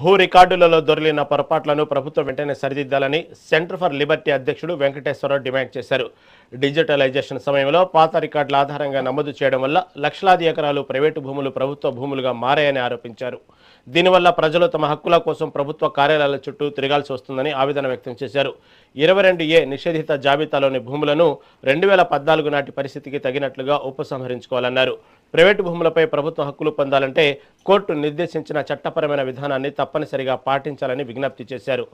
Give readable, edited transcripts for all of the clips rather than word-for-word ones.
భూ రికార్డులలో దొరికిన పొరపాట్లను ప్రభుత్వం వెంటనే సరిదిద్దాలని సెంటర్ ఫర్ లిబర్టీ అధ్యక్షుడు వెంకటేశ్వరరావు డిమాండ్ చేశారు. డిజిటలైజేషన్ సమయంలో పాత రికార్డుల ఆధారంగా నమోదు చేయడం వల్ల లక్షలాది ఎకరాలు ప్రైవేటు భూములు ప్రభుత్వ భూములుగా మారాయని ఆరోపించారు. దీనివల్ల ప్రజలు తమ హక్కుల కోసం ప్రభుత్వ కార్యాలయాల చుట్టూ తిరగాల్సి వస్తుందని ఆవేదన వ్యక్తం చేశారు. 22A నిషేధిత జాబితాలోని భూములను 2014 నాటి పరిస్థితికి తగినట్లుగా ఉపసంహరించుకోవాలన్నారు. ప్రైవేటు భూములపై ప్రభుత్వ హక్కులు పొందాలంటే కోర్టు నిర్దేశించిన చట్టపరమైన విధానాన్ని తప్పనిసరిగా పాటించాలని విజ్ఞప్తి చేశారు.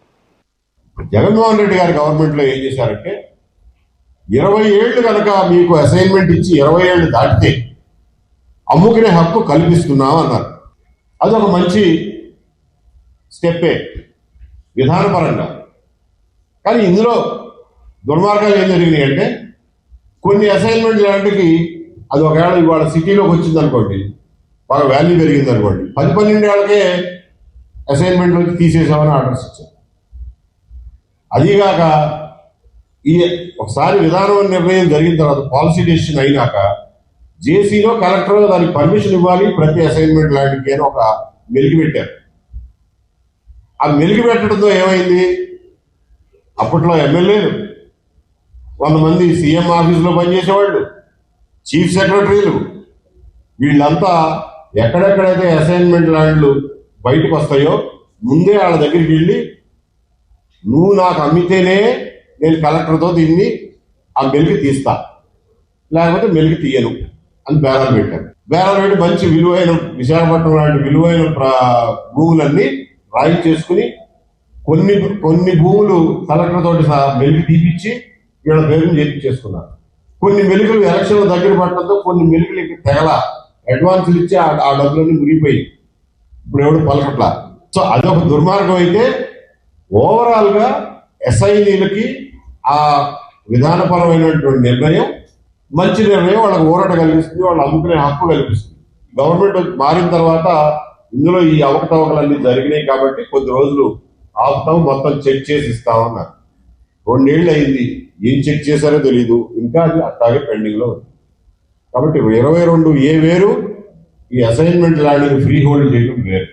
జగన్మోహన్ రెడ్డి గారి గవర్నమెంట్ లో ఏం చేశారంటే 20 ఏళ్లు కనుక మీకు అసైన్మెంట్ ఇచ్చి 20 ఏళ్లు దాటితే అమ్ముకునే హక్కు కల్పిస్తున్నాం అన్నారు. అదొక మంచి స్టెప్పే విధానపరంగా. కానీ ఇందులో దుర్మార్గాలు ఏం జరిగినాయి అంటే కొన్ని అసైన్మెంట్ లాంటికి అది ఒకవేళ ఇవాళ సిటీలోకి వచ్చింది అనుకోండి, బాగా వాల్యూ పెరిగింది అనుకోండి, 10-12 ఏళ్ళకే అసైన్మెంట్లోకి తీసేసామని ఆర్డర్స్ ఇచ్చారు. అదీగాక ఈ ఒకసారి విధానం నిర్ణయం జరిగిన తర్వాత పాలసీ డెసిషన్ అయినాక జేసీలో కలెక్టర్ దానికి పర్మిషన్ ఇవ్వాలి ప్రతి అసైన్మెంట్ లాంటికి అని ఒక మెలిగి పెట్టారు. ఆ మెలిగి పెట్టడంతో ఏమైంది, అప్పట్లో ఎమ్మెల్యేలు 100 మంది సీఎం ఆఫీసులో పనిచేసేవాళ్ళు, చీఫ్ సెక్రటరీలు, వీళ్ళంతా ఎక్కడెక్కడైతే అసైన్మెంట్ ల్యాండ్లు బయటకు వస్తాయో ముందే వాళ్ళ దగ్గరికి వెళ్ళి నువ్వు నాకు అమ్మితేనే నేను కలెక్టర్తో దీన్ని ఆ మెలిగి తీస్తా, లేకపోతే మెలిగి తీయను అని బేరాలు పెట్టారు. బేరాలు పెట్టి మంచి విలువైన విశాఖపట్నం లాంటి విలువైన భూములన్నీ రాయి చేసుకుని కొన్ని భూములు కలెక్టర్ తోటి మెలిగి తీపిచ్చి వీళ్ళ పేరుని చేపించేసుకున్నారు. కొన్ని మెలుగులు ఎలక్షన్లు దగ్గర పడటంతో కొన్ని మెలుగులకి తెగల అడ్వాన్సులు ఇచ్చి ఆ డబ్బులన్నీ మురిగిపోయి ఇప్పుడు ఎవడు పలకట్లా. సో అదొక దుర్మార్గం. అయితే ఓవరాల్ గా ఎస్ఐలకి ఆ విధానపరమైనటువంటి నిర్ణయం మంచి నిర్ణయం, వాళ్ళకి ఊరట కలిగిస్తుంది, వాళ్ళు అమ్ముకునే హక్కు కల్పిస్తుంది. గవర్నమెంట్ మారిన తర్వాత ఇందులో ఈ అవకతవకలన్నీ జరిగినాయి కాబట్టి కొద్ది రోజులు ఆపుతాం, మొత్తం చెక్ చేసి ఇస్తామన్నారు. 2 ఏళ్ళు అయింది, ఏం చెక్ చేశారో తెలియదు, ఇంకా అది అట్లాగే పెండింగ్ లో ఉంది. కాబట్టి 22A వేరు, ఈ అసైన్మెంట్ ల్యాండ్ ఫ్రీ హోల్డ్ చేయడం వేరు.